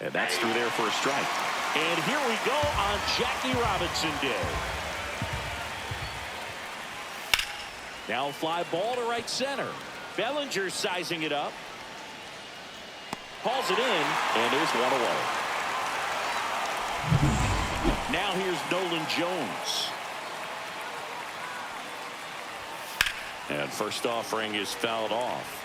And that's through there for a strike. And here we go on Jackie Robinson Day. Now fly ball to right center. Bellinger sizing it up. Hauls it in, and there's one away. Now here's Nolan Jones. And first offering is fouled off.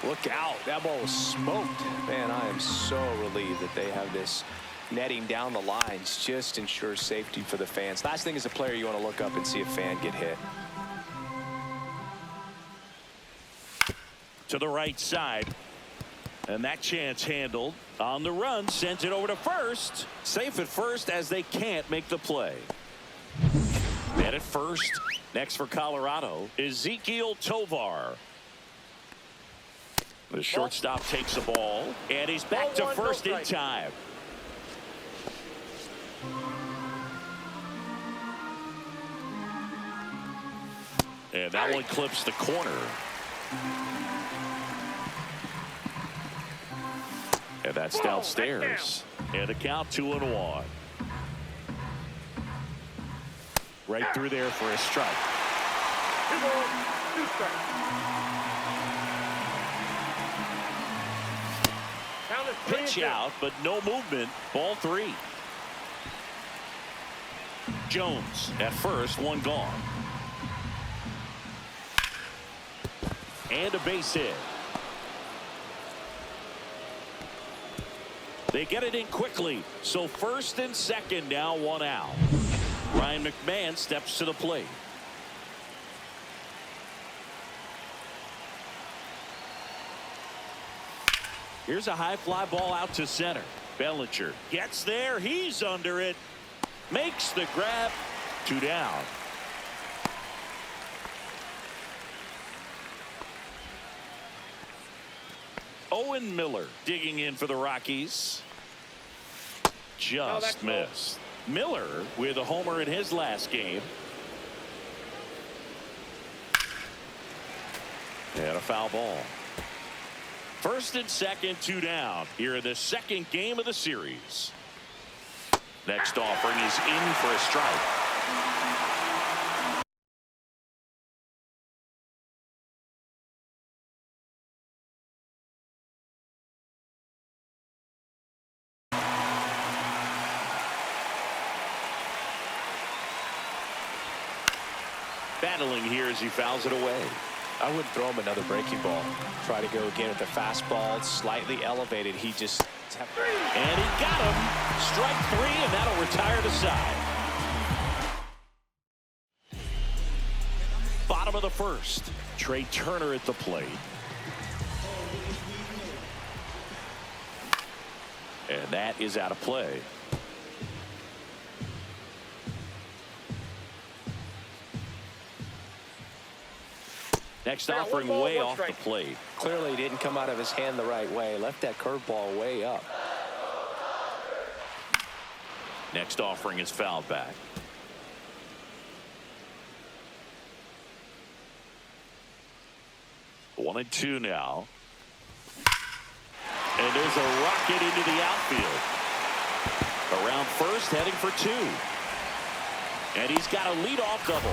Look out. That ball was smoked. Man, I am so relieved that they have this netting down the lines. Just ensures safety for the fans. Last thing as a player, you want to look up and see a fan get hit. To the right side. And that chance handled. On the run, sends it over to first. Safe at first as they can't make the play. And at first, next for Colorado, Ezequiel Tovar. The shortstop takes the ball, and he's back to first in time. And that one clips the corner. And that's downstairs. And the count 2-1. Right through there for a strike. Pitch out, but no movement. Ball 3. Jones at first, one gone. And a base hit. They get it in quickly. So first and second, now one out. Ryan McMahon steps to the plate. Here's a high fly ball out to center. Bellinger gets there. He's under it. Makes the grab. 2 down. Owen Miller digging in for the Rockies. Just missed. Miller with a homer in his last game. And a foul ball. First and second, 2 down. Here in the second game of the series. Next offering is in for a strike. Battling here as he fouls it away. I wouldn't throw him another breaking ball. Try to go again at the fastball. Slightly elevated. He just... And he got him. Strike 3, and that'll retire the side. Bottom of the first. Trey Turner at the plate. And that is out of play. Next offering way off the plate. Clearly he didn't come out of his hand the right way. Left that curveball way up. Next offering is fouled back. One and 2 now. And there's a rocket into the outfield. Around first, heading for 2. And he's got a leadoff double.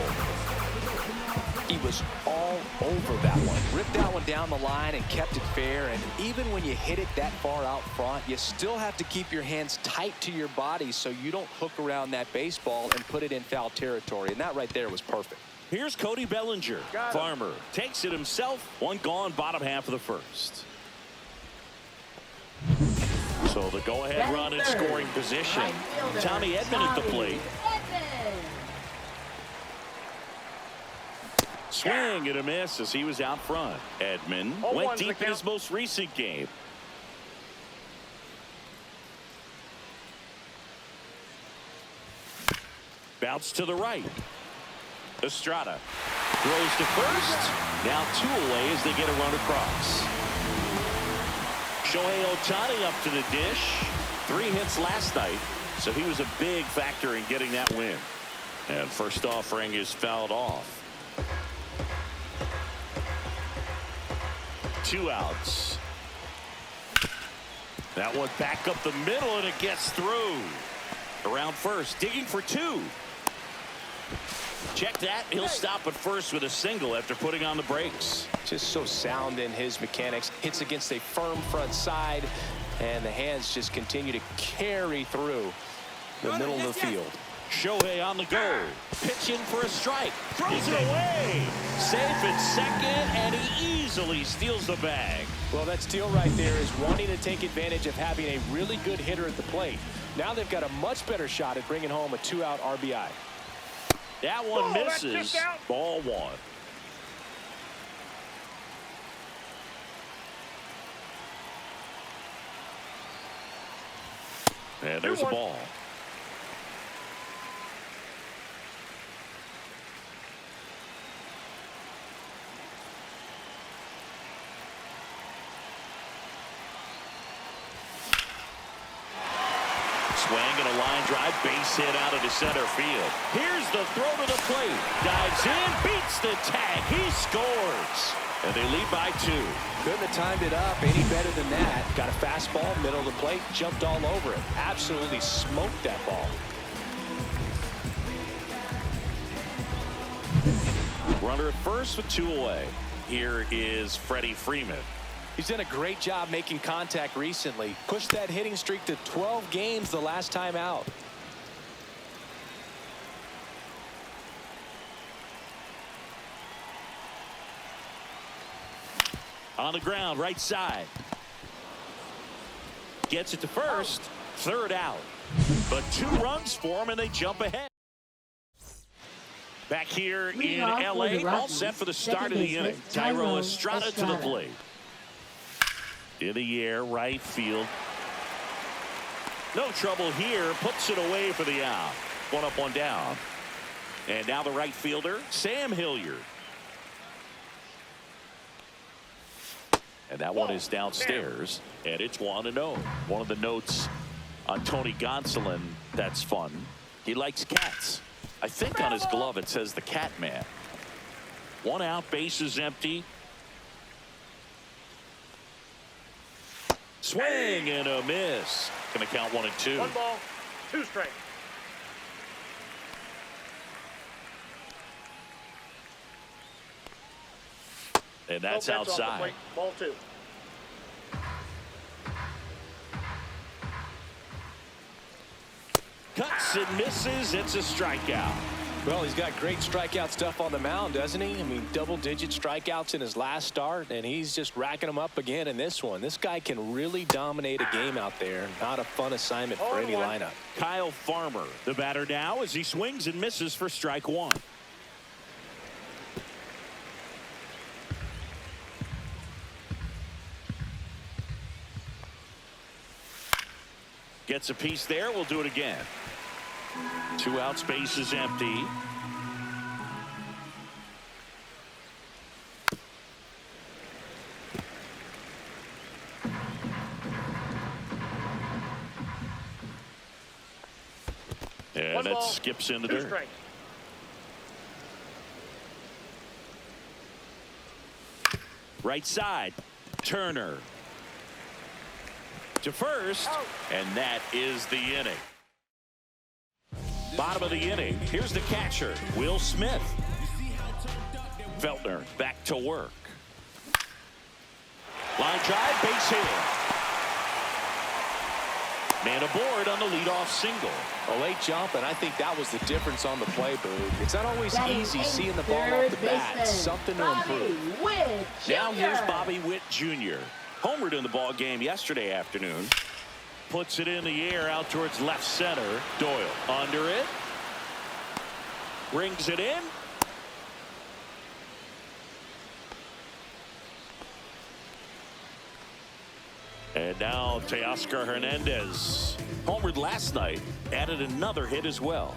He was all over that one. Ripped that one down the line and kept it fair. And even when you hit it that far out front, you still have to keep your hands tight to your body so you don't hook around that baseball and put it in foul territory. And that right there was perfect. Here's Cody Bellinger. Farmer takes it himself. One gone, bottom half of the first. So the go-ahead run in scoring position. Tommy Edman at the plate. Swing and a miss as he was out front. Edman went deep in his most recent game. Bounce to the right. Estrada throws to first. Now 2 away as they get a run across. Shohei Ohtani up to the dish. 3 hits last night, so he was a big factor in getting that win. And first offering is fouled off. 2 outs. That one back up the middle, and it gets through. Around first, digging for two. Check that. He'll stop at first with a single after putting on the brakes. Just so sound in his mechanics. Hits against a firm front side, and the hands just continue to carry through the middle of the field. Shohei on the go. Pitching for a strike. Throws it away. Safe at second, and he easily steals the bag. Well, that steal right there is wanting to take advantage of having a really good hitter at the plate. Now they've got a much better shot at bringing home a 2-out RBI. That one misses. Ball one. And there's a ball. Swing and a line drive, base hit out into center field. Here's the throw to the plate. Dives in, beats the tag. He scores. And they lead by 2. Couldn't have timed it up any better than that. Got a fastball, middle of the plate, jumped all over it. Absolutely smoked that ball. Runner at first with 2 away. Here is Freddie Freeman. He's done a great job making contact recently. Pushed that hitting streak to 12 games the last time out. On the ground, right side. Gets it to first. Third out. But 2 runs for him, and they jump ahead. Back here in L.A., all set for the start of the inning. Tyro Estrada to the plate. In the air, right field. No trouble here. Puts it away for the out. 1 up, 1 down. And now the right fielder, Sam Hilliard. And that one is downstairs, and it's 1-0. One of the notes on Tony Gonsolin that's fun. He likes cats. I think on his glove it says the Cat Man. 1 out, bases empty. Swing and a miss. Gonna count 1 and 2. 1 ball, 2 strikes. And that's outside. Ball 2. Cuts and misses. It's a strikeout. Well, he's got great strikeout stuff on the mound, doesn't he? I mean, double-digit strikeouts in his last start, and he's just racking them up again in this one. This guy can really dominate a game out there. Not a fun assignment for any lineup. Kyle Farmer, the batter now, as he swings and misses for strike 1. Gets a piece there. We'll do it again. 2 outs, base is empty. And that skips into dirt. Strikes. Right side, Turner to first, and that is the inning. Bottom of the inning. Here's the catcher, Will Smith. Feltner back to work. Line drive, base hit. Man aboard on the leadoff single. A late jump, and I think that was the difference on the play, Boog. It's not always easy seeing the ball off the bat. Something to improve. Now here's Bobby Witt Jr. Homered in the ball game yesterday afternoon. Puts it in the air out towards left center. Doyle under it. Brings it in. And now Teoscar Hernandez. Homered last night. Added another hit as well.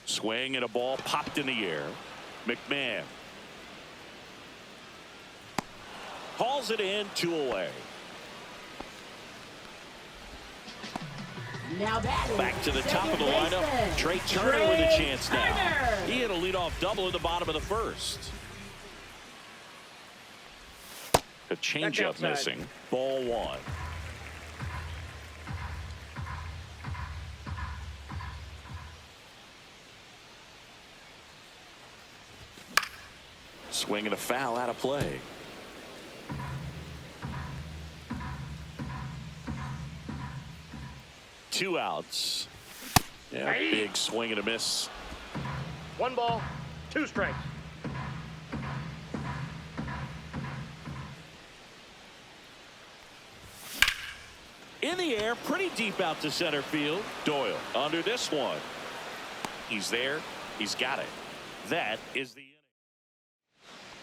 Swing and a ball popped in the air. McMahon. Hauls it in, 2 away. Now back to the top of the lineup. Trey Turner with a chance now. He had a leadoff double in the bottom of the first. A changeup missing. Ball one. Swing and a foul out of play. Two outs. Yeah, big swing and a miss. 1 ball, 2 strikes. In the air, pretty deep out to center field. Doyle under this one. He's there. He's got it. That is the inning.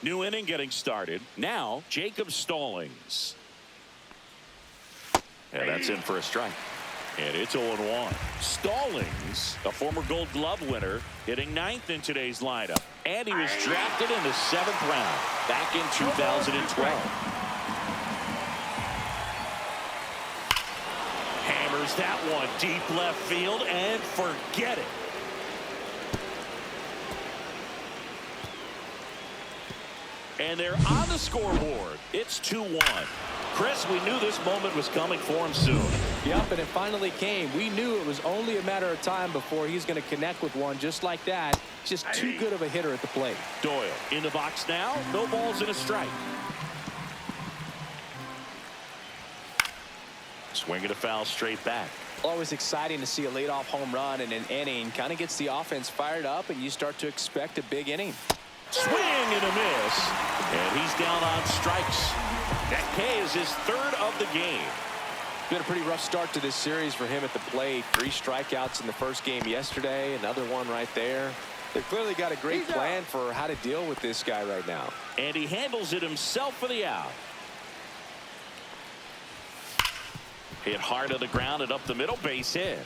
New inning getting started. Now, Jacob Stallings. And that's in for a strike. And it's 0-1. Stallings, a former Gold Glove winner, hitting 9th in today's lineup. And he was drafted in the 7th round back in 2012. Hammers that one deep left field and forget it. And they're on the scoreboard. It's 2-1. Chris, we knew this moment was coming for him soon. Yep, and it finally came. We knew it was only a matter of time before he's going to connect with one just like that. Just too good of a hitter at the plate. Doyle in the box now. No balls and a strike. Swing and a foul straight back. Always exciting to see a leadoff home run in an inning. Kind of gets the offense fired up, and you start to expect a big inning. Swing and a miss. And he's down on strikes. That K is his 3rd of the game. Been a pretty rough start to this series for him at the plate. 3 strikeouts in the first game yesterday. Another one right there. They've clearly got a great plan for how to deal with this guy right now. And he handles it himself for the out. Hit hard to the ground and up the middle, base hit.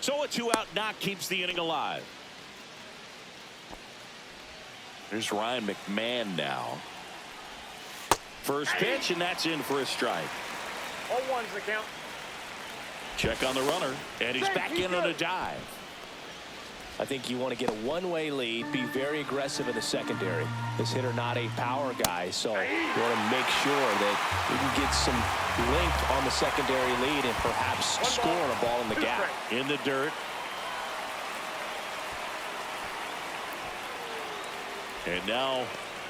So a 2-out knock keeps the inning alive. There's Ryan McMahon now. First pitch, and that's in for a strike. 0-1's the count. Check on the runner, and he's back in on a dive. I think you want to get a one-way lead, be very aggressive in the secondary. This hitter not a power guy, so you want to make sure that you can get some length on the secondary lead and perhaps score a ball in the gap. In the dirt. And now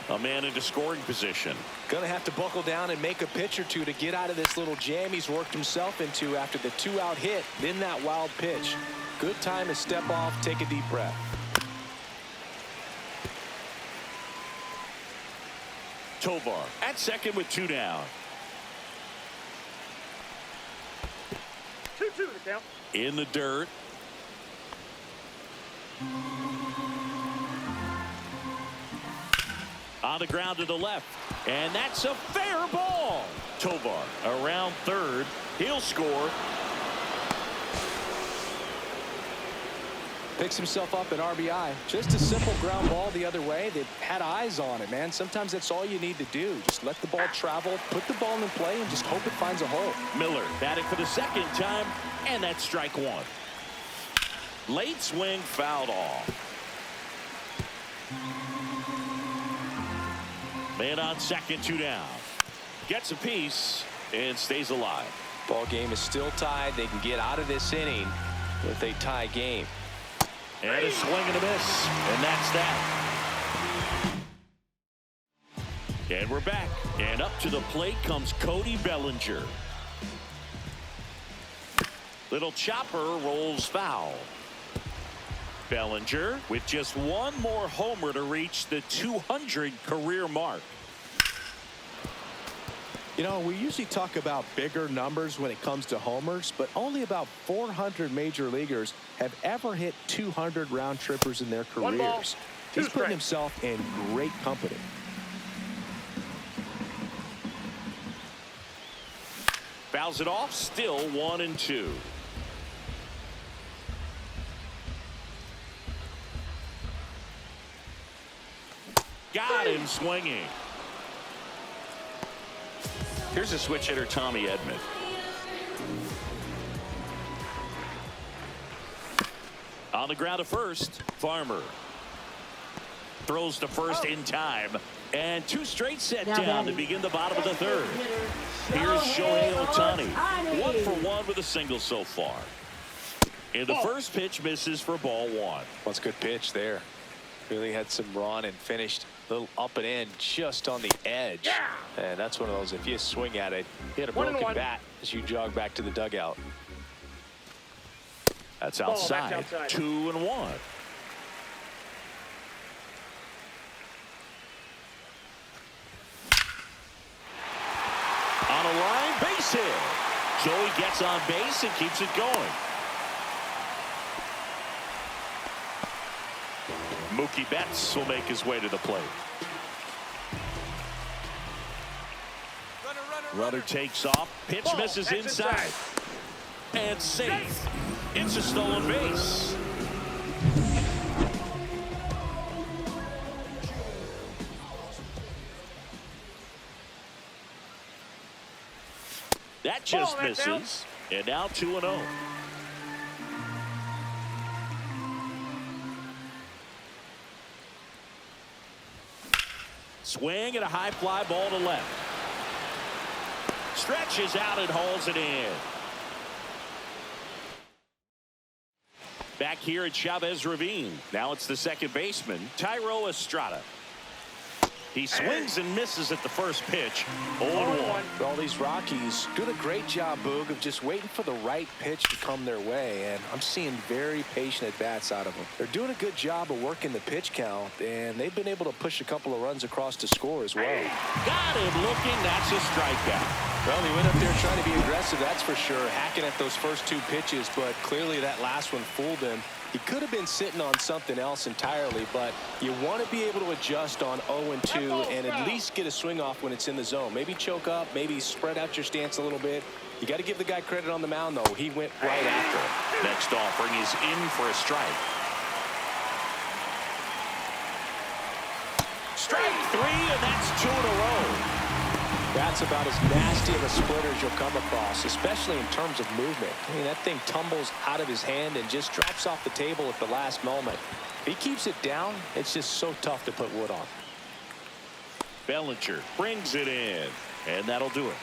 a man into scoring position. Gonna have to buckle down and make a pitch or two to get out of this little jam he's worked himself into after the 2-out hit, then that wild pitch. Good time to step off, take a deep breath. Tovar at second with 2 down. 2-2 the count. In the dirt. On the ground to the left. And that's a fair ball. Tovar around third. He'll score. Picks himself up an RBI. Just a simple ground ball the other way. They had eyes on it, man. Sometimes that's all you need to do. Just let the ball travel, put the ball in play, and just hope it finds a hole. Miller batting for the 2nd time, and that's strike 1. Late swing fouled off. Man on second, 2 down. Gets a piece and stays alive. Ball game is still tied. They can get out of this inning with a tie game. And a swing and a miss. And that's that. And we're back. And up to the plate comes Cody Bellinger. Little chopper rolls foul. Bellinger with just one more homer to reach the 200 career mark. You know, we usually talk about bigger numbers when it comes to homers, but only about 400 major leaguers have ever hit 200 round trippers in their One ball, careers. 2 He's putting strikes. himself in great company. Fouls it off, still 1-2. Got him swinging. Here's a switch hitter, Tommy Edman. On the ground to first, Farmer. Throws to first in time. And two straight set down to begin the bottom of the third. Here's Shohei Ohtani. 1 for 1 with a single so far. And the first pitch misses for ball 1. That's a good pitch there. Really had some run and finished a little up and in just on the edge. And that's one of those, if you swing at it, you hit a broken bat as you jog back to the dugout. That's outside. 2-1. On a line, base hit. Joey gets on base and keeps it going. Mookie Betts will make his way to the plate. Runner takes off. Pitch misses inside. And safe. It's a stolen base. That just misses. And now 2-0. Swing and a high fly ball to left. Stretches out and hauls it in. Back here at Chavez Ravine. Now it's the second baseman, Thairo Estrada. He swings and misses at the first pitch. 0-1. All these Rockies doing a great job, Boog, of just waiting for the right pitch to come their way. And I'm seeing very patient at-bats out of them. They're doing a good job of working the pitch count, and they've been able to push a couple of runs across to score as well. Got him looking. That's a strikeout. Well, he went up there trying to be aggressive, that's for sure, hacking at those first two pitches, but clearly that last one fooled him. He could have been sitting on something else entirely, but you want to be able to adjust on 0-2 and at least get a swing off when it's in the zone. Maybe choke up, maybe spread out your stance a little bit. You got to give the guy credit on the mound, though. He went right after it. Next offering is in for a strike. Strike 3, and that's 2 in a row. That's about as nasty of a splitter as you'll come across, especially in terms of movement. I mean, that thing tumbles out of his hand and just drops off the table at the last moment. If he keeps it down, it's just so tough to put wood on. Bellinger brings it in, and that'll do it.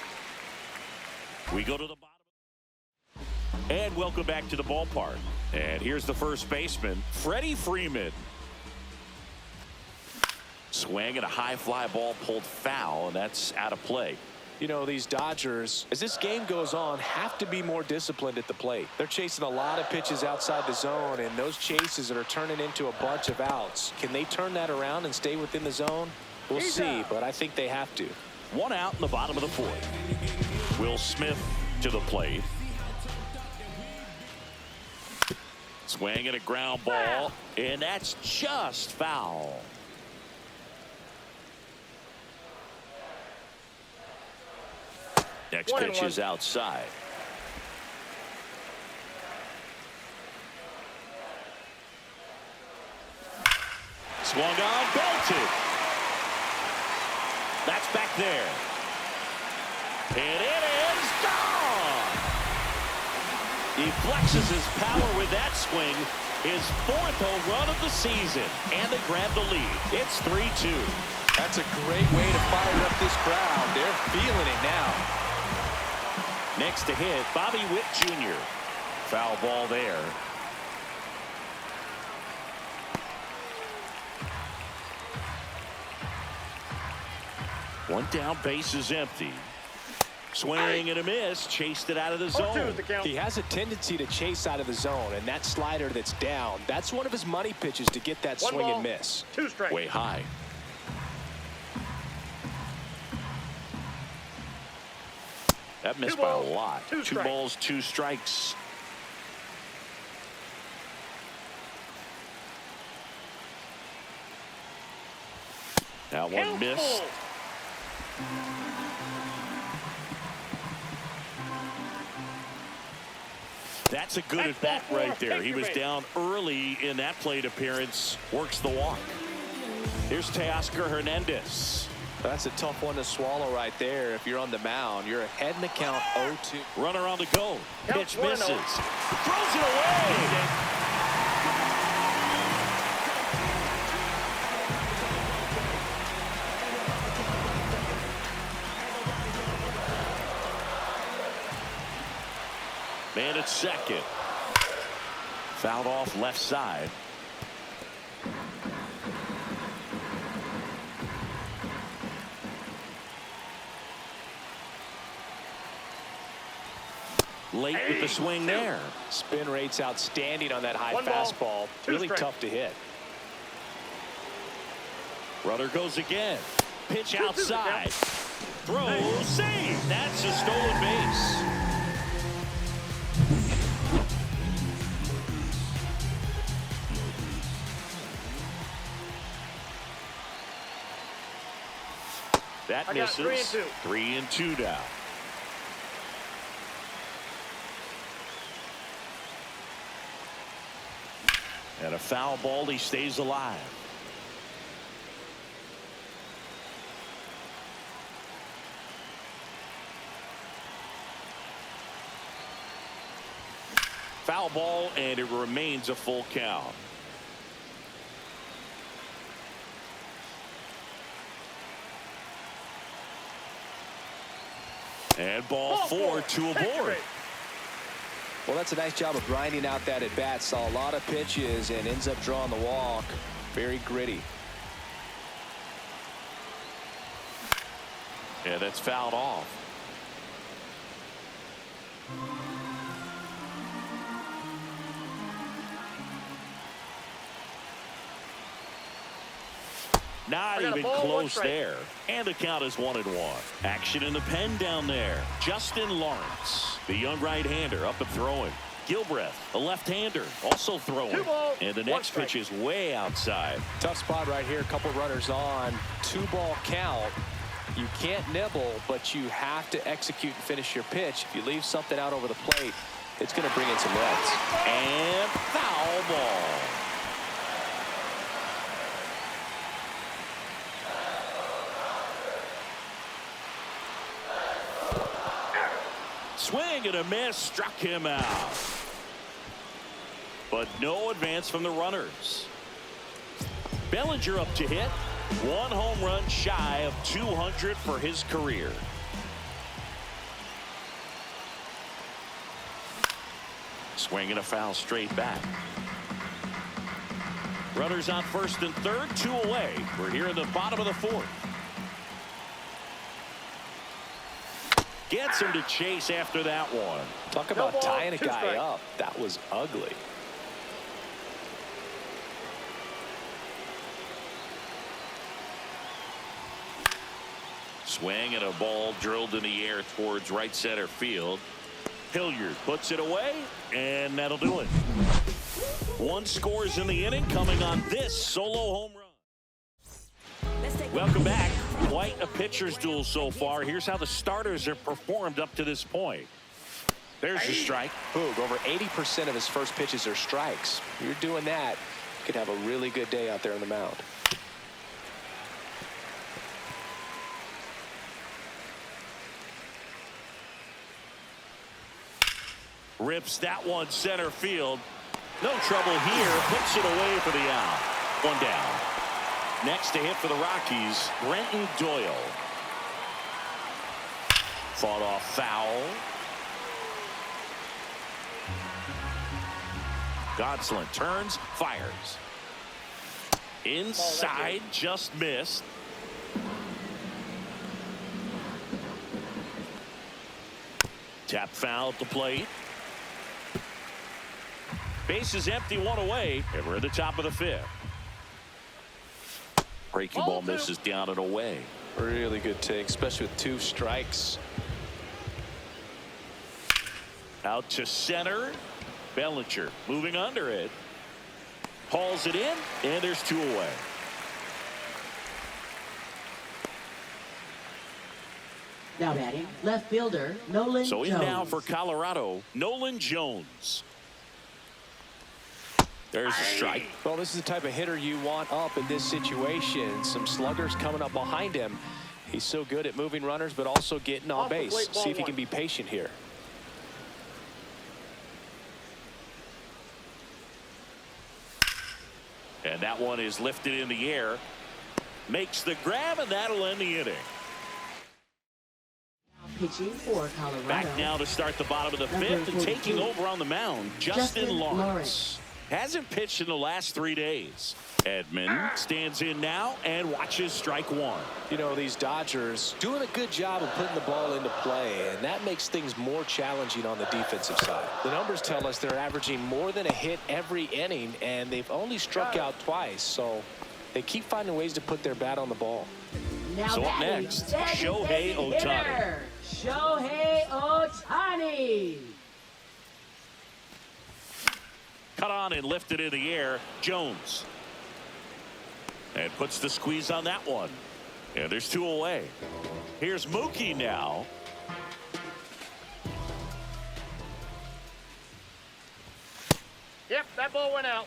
We go to the bottom. And welcome back to the ballpark. And here's the first baseman, Freddie Freeman. Swing and a high fly ball pulled foul, and that's out of play. You know, these Dodgers, as this game goes on, have to be more disciplined at the plate. They're chasing a lot of pitches outside the zone, and those chases are turning into a bunch of outs. Can they turn that around and stay within the zone? We'll see, but I think they have to. 1 out in the bottom of the 4th. Will Smith to the plate. Swing and a ground ball, and that's just foul. Next pitch is outside. Swung on, belted. That's back there. And it is gone. He flexes his power with that swing. His 4th home run of the season. And they grab the lead. It's 3-2. That's a great way to fire up this crowd. They're feeling it now. Next to hit, Bobby Witt Jr. Foul ball there. One down, base is empty. Swing and a miss, chased it out of the zone. He has a tendency to chase out of the zone, and that slider that's down, that's one of his money pitches to get that swing and miss. 2 strikes. Way high. That missed by a lot. 2 balls, 2 strikes. Now one missed. That's a good at bat right there. He was down early in that plate appearance. Works the walk. Here's Teoscar Hernandez. That's a tough one to swallow right there. If you're on the mound, you're ahead in the count 0-2. Runner on the go. Pitch misses. Throws it away. And it's second. Fouled off left side. Late with the swing there. Spin rate's outstanding on that high One ball, fastball. two Really strikes. tough to hit. Runner goes again. Pitch outside. Throw, save. That's a stolen base. That I got misses. 3-2. 3-2 now. And a foul ball. He stays alive. Foul ball, and it remains a full count. And ball four to a board. Well, that's a nice job of grinding out that at bat. Saw a lot of pitches and ends up drawing the walk. Very gritty. And that's fouled off. Not even close there. And the count is 1-1. Action in the pen down there. Justin Lawrence, the young right-hander, up and throwing. Gilbreth, a left-hander, also throwing. And the next pitch is way outside. Tough spot right here. A couple runners on. 2-ball count. You can't nibble, but you have to execute and finish your pitch. If you leave something out over the plate, it's going to bring in some runs. And foul ball. Swing and a miss, struck him out. But no advance from the runners. Bellinger up to hit. 1 home run shy of 200 for his career. Swing and a foul straight back. Runners on first and third, 2 away. We're here in the bottom of the 4th. Gets him to chase after that one. Talk about tying a guy up. That was ugly. Swing and a ball drilled in the air towards right center field. Hilliard puts it away, and that'll do it. 1 scores in the inning, coming on this solo home run. Welcome back. Quite a pitcher's duel so far. Here's how the starters have performed up to this point. There's a strike. Boog, over 80% of his first pitches are strikes. You're doing that, you could have a really good day out there on the mound. Rips that one center field. No trouble here. Puts it away for the out. 1 down. Next to hit for the Rockies, Brenton Doyle. Fought off foul. Godsland turns, fires. Inside, just missed. Tap foul at the plate. Base is empty, 1 away, and we're at the top of the 5th. Breaking ball misses down and away. Really good take, especially with 2 strikes. Out to center. Bellinger moving under it. Hauls it in, and there's 2 away. Now batting, left fielder, Nolan So in Jones. now for Colorado, Nolan Jones. There's a strike. Well, this is the type of hitter you want up in this situation. Some sluggers coming up behind him. He's so good at moving runners, but also getting on base. See if he can be patient here. And that one is lifted in the air. Makes the grab, and that'll end the inning. Pitching for Colorado. Back now to start the bottom of the Number fifth and 42. taking over on the mound, Justin Lawrence. Hasn't pitched in the last 3 days. Edman stands in now and watches strike one. You know, these Dodgers doing a good job of putting the ball into play, and that makes things more challenging on the defensive side. The numbers tell us they're averaging more than a hit every inning, and they've only struck out twice, so they keep finding ways to put their bat on the ball. Now So up batting, next, second Shohei base Ohtani. hitter, Shohei Ohtani. Cut on and lifted in the air. Jones. And puts the squeeze on that one. And there's 2 away. Here's Mookie now. Yep, that ball went out.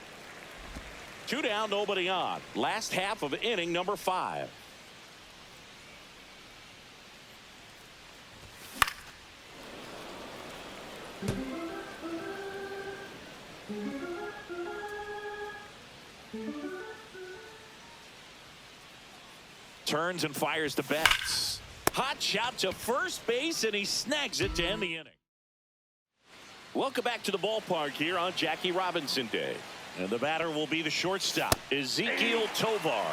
2 down, nobody on. Last half of inning number 5. Turns and fires to Betts. Hot shot to first base, and he snags it to end the inning. Welcome back to the ballpark here on Jackie Robinson Day. And the batter will be the shortstop, Ezekiel Tovar.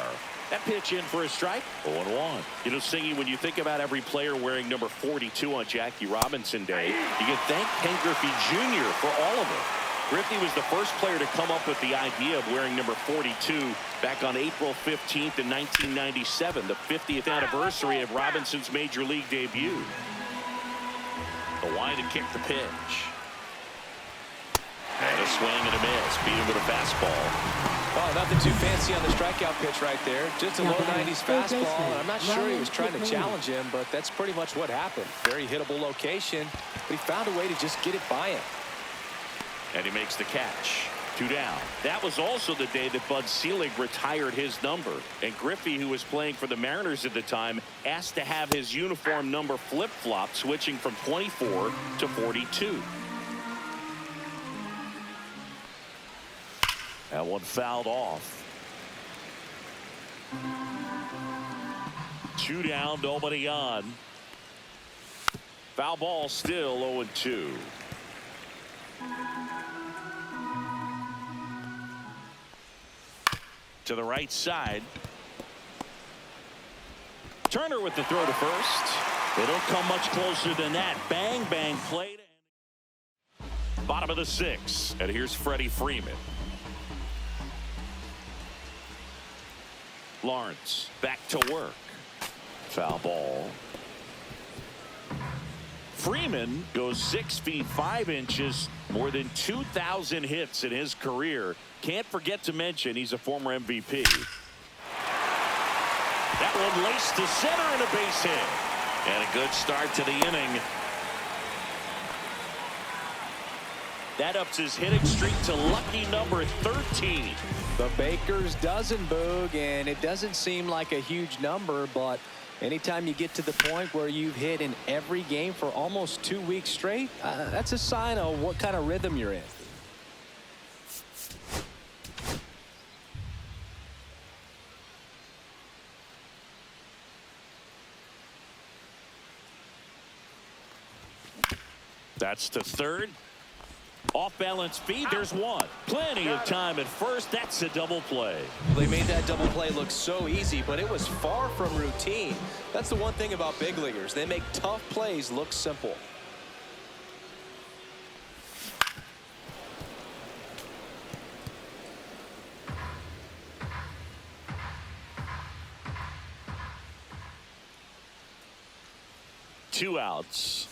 That pitch in for a strike, 0-1. You know, Singy, when you think about every player wearing number 42 on Jackie Robinson Day, you can thank Ken Griffey Jr. for all of it. Griffey was the first player to come up with the idea of wearing number 42 back on April 15th in 1997, the 50th anniversary of Robinson's Major League debut. The wind and kick the pitch. And a swing and a miss. Beat him with a fastball. Oh, nothing too fancy on the strikeout pitch right there. Just a low 90s fastball. And I'm not sure he was trying to challenge him, but that's pretty much what happened. Very hittable location, but he found a way to just get it by him. And he makes the catch. 2 down. That was also the day that Bud Selig retired his number. And Griffey, who was playing for the Mariners at the time, asked to have his uniform number flip-flop, switching from 24 to 42. That one fouled off. 2 down, nobody on. Foul ball, still 0-2. To the right side. Turner with the throw to first. They don't come much closer than that. Bang, bang, played. Bottom of the 6th. And here's Freddie Freeman. Lawrence back to work. Foul ball. Freeman goes 6 feet 5 inches, more than 2,000 hits in his career. Can't forget to mention he's a former MVP. That one laced to center and a base hit. And a good start to the inning. That ups his hitting streak to lucky number 13. The Baker's dozen, Boog, and it doesn't seem like a huge number, but anytime you get to the point where you've hit in every game for almost 2 weeks straight, that's a sign of what kind of rhythm you're in. That's to third. Off balance feed. There's one. Plenty of time at first. That's a double play. They made that double play look so easy, but it was far from routine. That's the one thing about big leaguers. They make tough plays look simple. Two outs.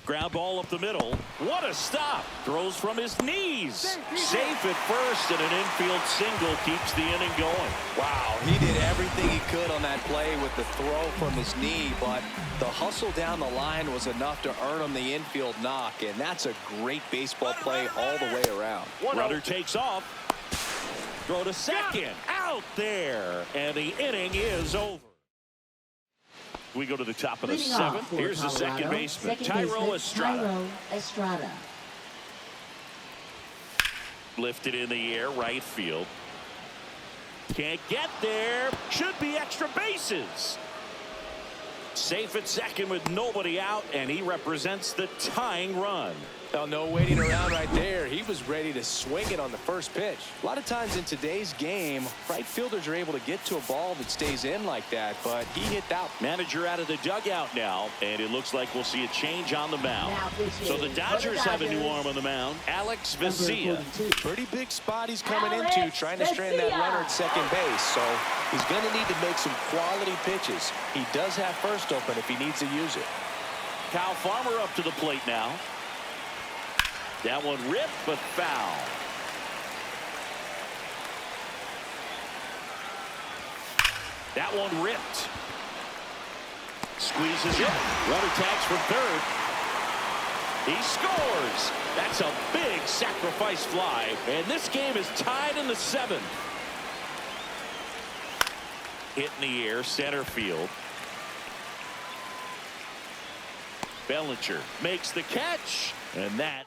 Ground ball up the middle. What a stop. Throws from his knees. Safe at first, and an infield single keeps the inning going. Wow, he did everything he could on that play with the throw from his knee, but the hustle down the line was enough to earn him the infield knock, and that's a great baseball play all the way around. Runner takes off. Throw to second. Out there. And the inning is over. We go to the top of the 7th. Here's the second baseman, Thairo Estrada. Lifted in the air, right field. Can't get there. Should be extra bases. Safe at second with nobody out, and he represents the tying run. Well, no waiting around right there. He was ready to swing it on the first pitch. A lot of times in today's game, right fielders are able to get to a ball that stays in like that, but he hit that. Manager out of the dugout now, and it looks like we'll see a change on the mound. So the Dodgers have a new arm on the mound, Alex Vesia. Pretty big spot he's coming into, trying to strand that runner at second base. So he's going to need to make some quality pitches. He does have first open if he needs to use it. Kyle Farmer up to the plate now. That one ripped, but foul. That one ripped. Squeezes it. Runner tags from third. He scores. That's a big sacrifice fly. And this game is tied in the 7th. Hit in the air, center field. Bellinger makes the catch. And that is that.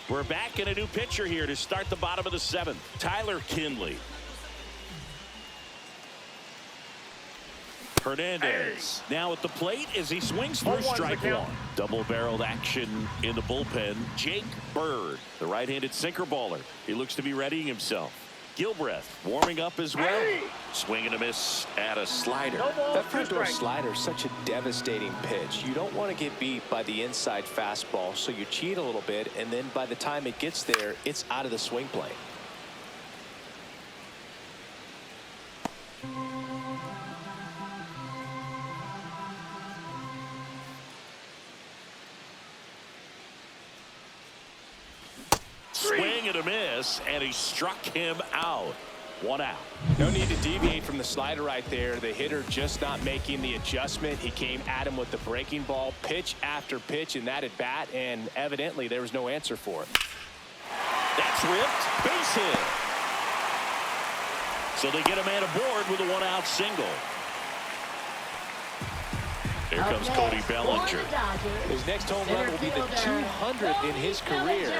We're back in a new pitcher here to start the bottom of the 7th. Tyler Kinley. Hernandez now at the plate as he swings through strike one. Double-barreled action in the bullpen. Jake Bird, the right-handed sinker baller. He looks to be readying himself. Gilbreth warming up as well. Swing and a miss at a slider. That front door slider is such a devastating pitch. You don't want to get beat by the inside fastball, so you cheat a little bit, and then by the time it gets there, it's out of the swing plane. Swing and a miss, and he struck him out. One out. No need to deviate from the slider right there. The hitter just not making the adjustment. He came at him with the breaking ball, pitch after pitch in that at bat, and evidently there was no answer for it. That's ripped. Base hit. So they get a man aboard with a one-out single. Here comes Cody Bellinger. His next home run will be the 200th in his career.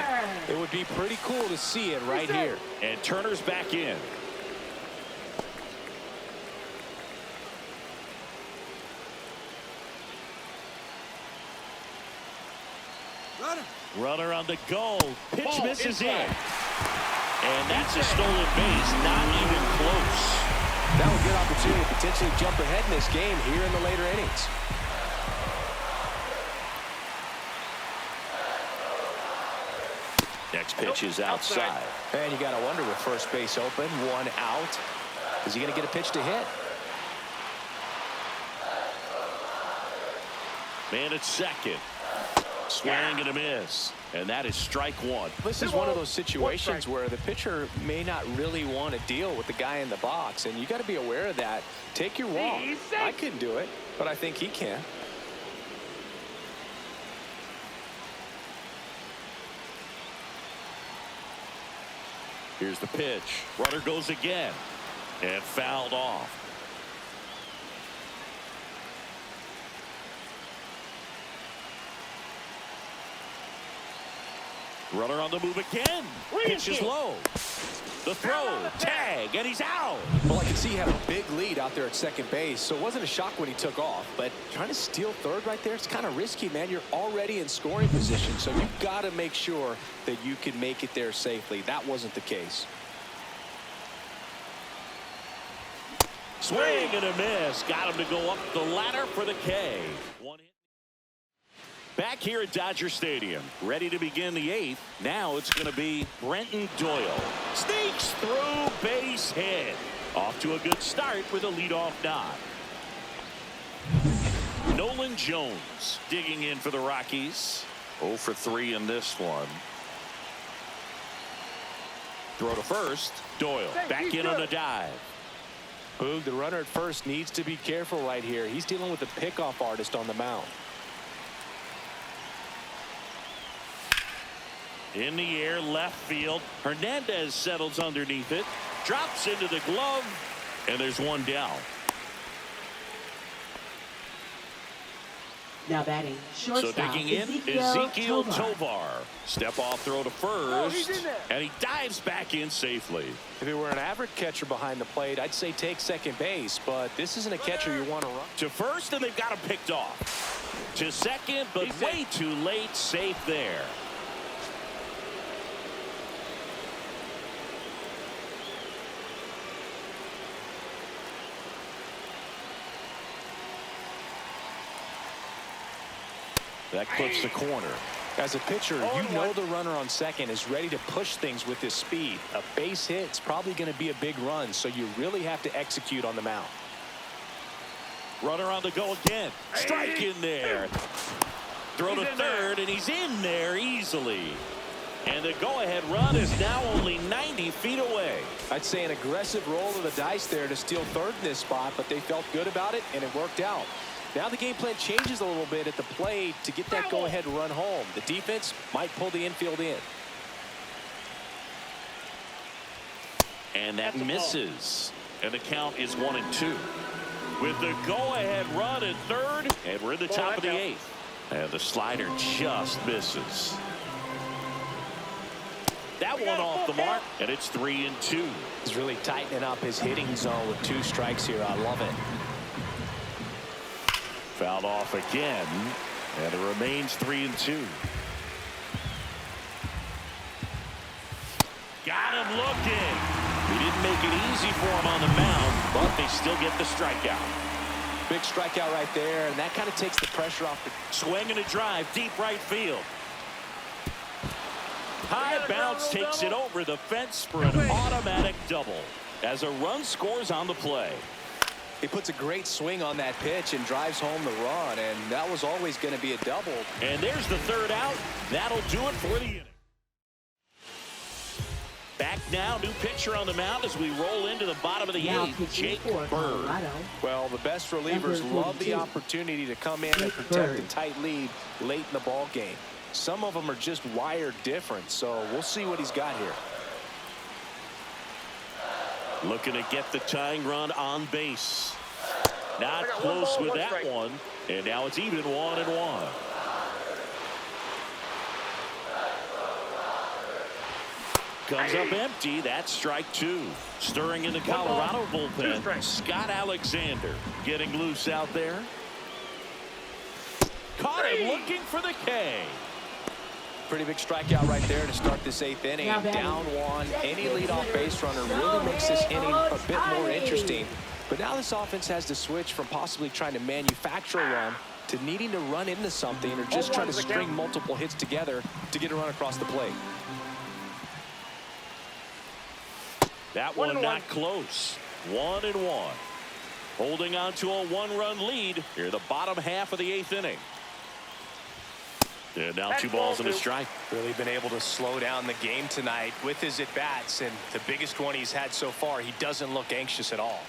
It would be pretty cool to see it right here. And Turner's back in. Runner on the go. Pitch misses in. And that's a stolen base. Not even close. That was a good opportunity to potentially jump ahead in this game here in the later innings. Next pitch is outside. And you got to wonder with first base open, one out. Is he going to get a pitch to hit? Man at second. Swing and a miss. And that is strike one. This is one of those situations where the pitcher may not really want to deal with the guy in the box, and you got to be aware of that. Take your walk. I couldn't do it, but I think he can. Here's the pitch. Runner goes again and fouled off. Runner on the move again. Pitch is low. The throw, tag, and he's out. Well, I can see he had a big lead out there at second base, so it wasn't a shock when he took off. But trying to steal third right there, it's kind of risky, man. You're already in scoring position, so you've got to make sure that you can make it there safely. That wasn't the case. Swing and a miss. Got him to go up the ladder for the K. One hit. Back here at Dodger Stadium, ready to begin the 8th. Now it's going to be Brenton Doyle. Sneaks through, base hit. Off to a good start with a leadoff nod. Nolan Jones digging in for the Rockies. 0 for 3 in this one. Throw to first. Doyle back in on a dive. Boog, the runner at first needs to be careful right here. He's dealing with a pickoff artist on the mound. In the air, left field. Hernandez settles underneath it. Drops into the glove. And there's one down. Now batting, So shortstop, digging in, Ezekiel Tovar. Step off throw to first, and he dives back in safely. If it were an average catcher behind the plate, I'd say take second base, but this isn't a catcher you want to run. To first, and they've got him picked off. To second, but way too late, safe there. That clips the corner. As a pitcher, you know the runner on second is ready to push things with his speed. A base hit is probably going to be a big run, so you really have to execute on the mound. Runner on the go again. Strike in there. Throw to third, and he's in there easily. And the go-ahead run is now only 90 feet away. I'd say an aggressive roll of the dice there to steal third in this spot, but they felt good about it, and it worked out. Now the game plan changes a little bit at the plate to get that go-ahead run home. The defense might pull the infield in. And that misses. And the count is 1-2. With the go-ahead run at third, and we're in the top of the eighth. And the slider just misses. That one off the mark, and it's 3-2. He's really tightening up his hitting zone with 2 strikes here. I love it. Fouled off again, and it remains 3-2. Got him looking. He didn't make it easy for him on the mound, but they still get the strikeout. Big strikeout right there, and that kind of takes the pressure off. Swing and a drive, deep right field. High bounce takes it over the fence for an automatic double as a run scores on the play. He puts a great swing on that pitch and drives home the run, and that was always going to be a double. And there's the third out. That'll do it for the inning. Back now, new pitcher on the mound as we roll into the bottom of the eighth, Jake Bird. Well, the best relievers love the opportunity to come in and protect a tight lead late in the ball game. Some of them are just wired different, so we'll see what he's got here. Looking to get the tying run on base. Not close with that one. And now it's even 1-1. Comes up empty. That's strike 2. Stirring in the Colorado bullpen. Scott Alexander getting loose out there. Caught him looking for the K. Pretty big strikeout right there to start this 8th inning. Down 1. Any leadoff base runner really makes this inning a bit more interesting. But now this offense has to switch from possibly trying to manufacture a run to needing to run into something or just trying to string multiple hits together to get a run across the plate. That one not close. 1-1. Holding on to a 1-run lead here, the bottom half of the 8th inning. And now 2 balls and a strike. Really been able to slow down the game tonight with his at-bats, and the biggest one he's had so far, he doesn't look anxious at all.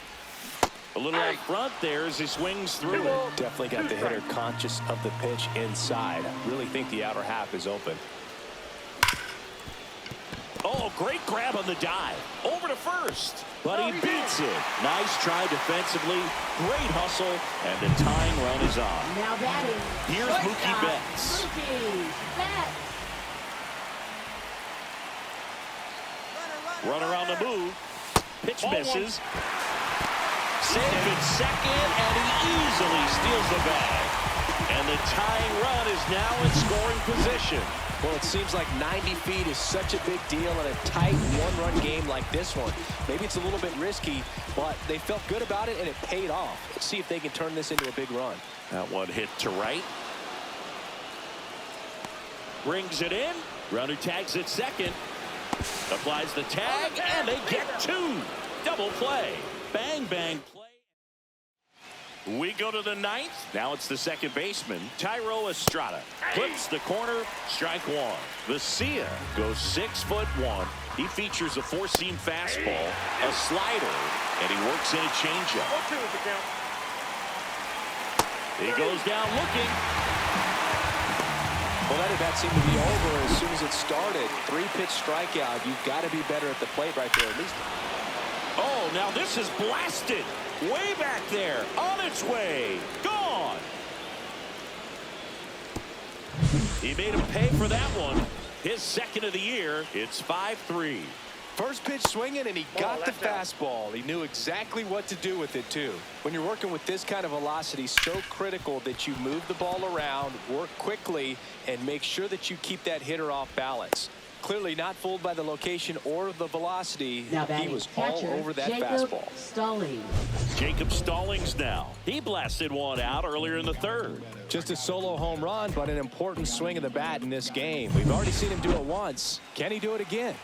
A little out front there as he swings through. Definitely got the hitter conscious of the pitch inside. I really think the outer half is open. Oh, great grab on the dive. Over to first. But he beats it. Nice try defensively. Great hustle. And the tying run is on. Now batting. Here's Mookie Betts. Mookie Betts. Runner on the move. Pitch misses. Safe at second, and he easily steals the bag. And the tying run is now in scoring position. Well, it seems like 90 feet is such a big deal in a tight 1-run game like this one. Maybe it's a little bit risky, but they felt good about it, and it paid off. Let's see if they can turn this into a big run. That one hit to right. Brings it in. Runner tags at second. Applies the tag, and they get 2. Double play. Bang, bang play. We go to the 9th. Now it's the second baseman, Tyro Estrada. Clips the corner, strike 1. Vesia goes 6'1". He features a 4-seam fastball, a slider, and he works in a changeup. He goes down looking. Well, that at bat seemed to be over as soon as it started. 3-pitch strikeout. You've got to be better at the plate right there, at least. Oh, now this is blasted. Way back there. On its way. Gone. He made him pay for that one. His second of the year. It's 5-3. First pitch swinging, and he got the fastball. He knew exactly what to do with it, too. When you're working with this kind of velocity, so critical that you move the ball around, work quickly, and make sure that you keep that hitter off balance. Clearly not fooled by the location or the velocity. Now He was all over that fastball. Jacob Stallings now. He blasted one out earlier in the third. Just a solo home run, but an important swing of the bat in this game. We've already seen him do it once. Can he do it again?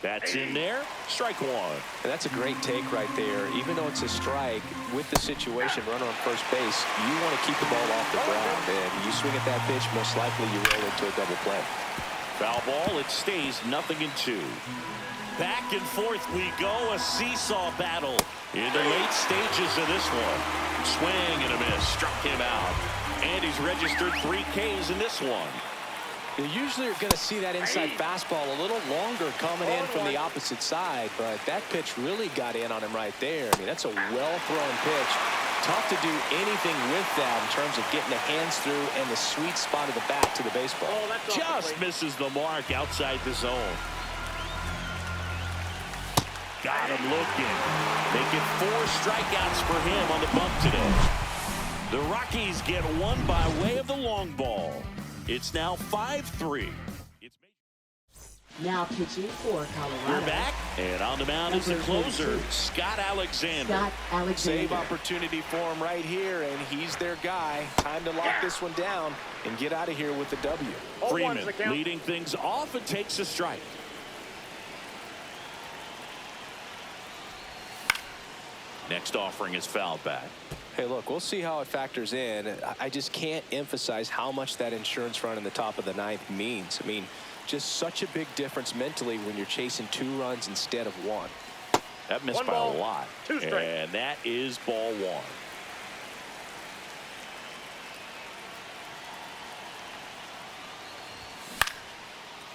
That's in there. Strike one. And that's a great take right there. Even though it's a strike, with the situation, runner on first base, you want to keep the ball off the ground. And you swing at that pitch, most likely you roll into a double play. Foul ball. It stays 0-2. Back and forth we go. A seesaw battle in the late stages of this one. Swing and a miss. Struck him out. And he's registered 3 Ks in this one. You usually are going to see that inside fastball a little longer coming in from the opposite side, but that pitch really got in on him right there. I mean, that's a well-thrown pitch. Tough to do anything with that in terms of getting the hands through and the sweet spot of the bat to the baseball. Just misses the mark outside the zone. Got him looking. Making 4 strikeouts for him on the bump today. The Rockies get one by way of the long ball. It's now 5-3. Now pitching for Colorado. We're back, and on the mound is the closer, Scott Alexander. Save opportunity for him right here, and he's their guy. Time to lock this one down and get out of here with the W. Freeman leading things off and takes a strike. Next offering is fouled back. Hey, look, we'll see how it factors in. I just can't emphasize how much that insurance run in the top of the 9th means. I mean, just such a big difference mentally when you're chasing 2 runs instead of 1. That missed by a lot. And that is ball 1.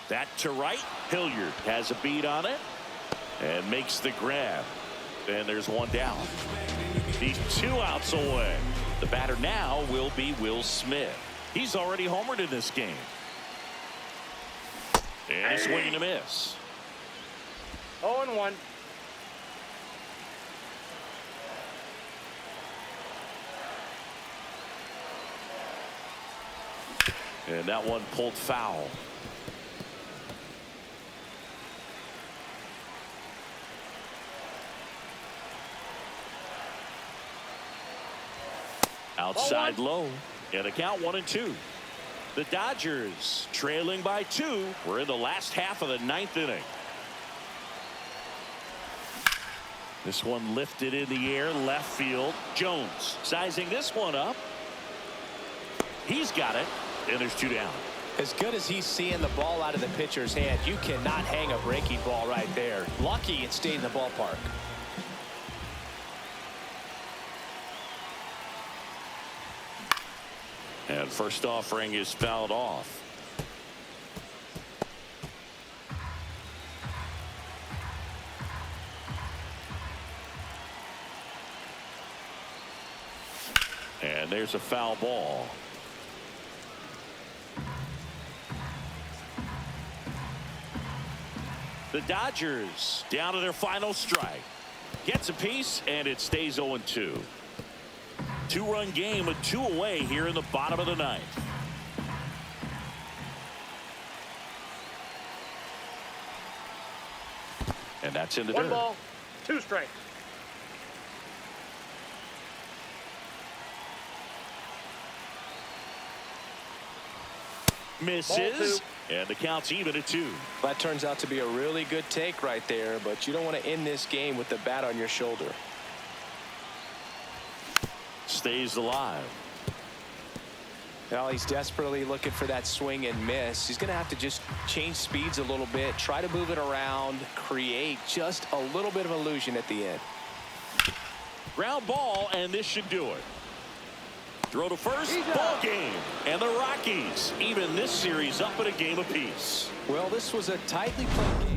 That to right. Hilliard has a beat on it and makes the grab. And there's one down. He's 2 outs away. The batter now will be Will Smith. He's already homered in this game. And a swing and a miss. 0-1. And that one pulled foul. Outside low. And the count 1-2. The Dodgers trailing by 2. We're in the last half of the 9th inning. This one lifted in the air, left field. Jones sizing this one up. He's got it, and there's 2 down. As good as he's seeing the ball out of the pitcher's hand, you cannot hang a breaking ball right there. Lucky it stayed in the ballpark. And first offering is fouled off. And there's a foul ball. The Dodgers down to their final strike. Gets a piece, and it stays 0-2. 2-run game with 2 away here in the bottom of the 9th. And that's in the dirt. 1 ball, 2 strikes. Misses. And the count's even at 2. That turns out to be a really good take right there, but you don't want to end this game with the bat on your shoulder. Stays alive. Now he's desperately looking for that swing and miss. He's going to have to just change speeds a little bit, try to move it around, create just a little bit of illusion at the end. Ground ball, and this should do it. Throw to first, ball game. And the Rockies even this series up at a game apiece. Well, this was a tightly played game.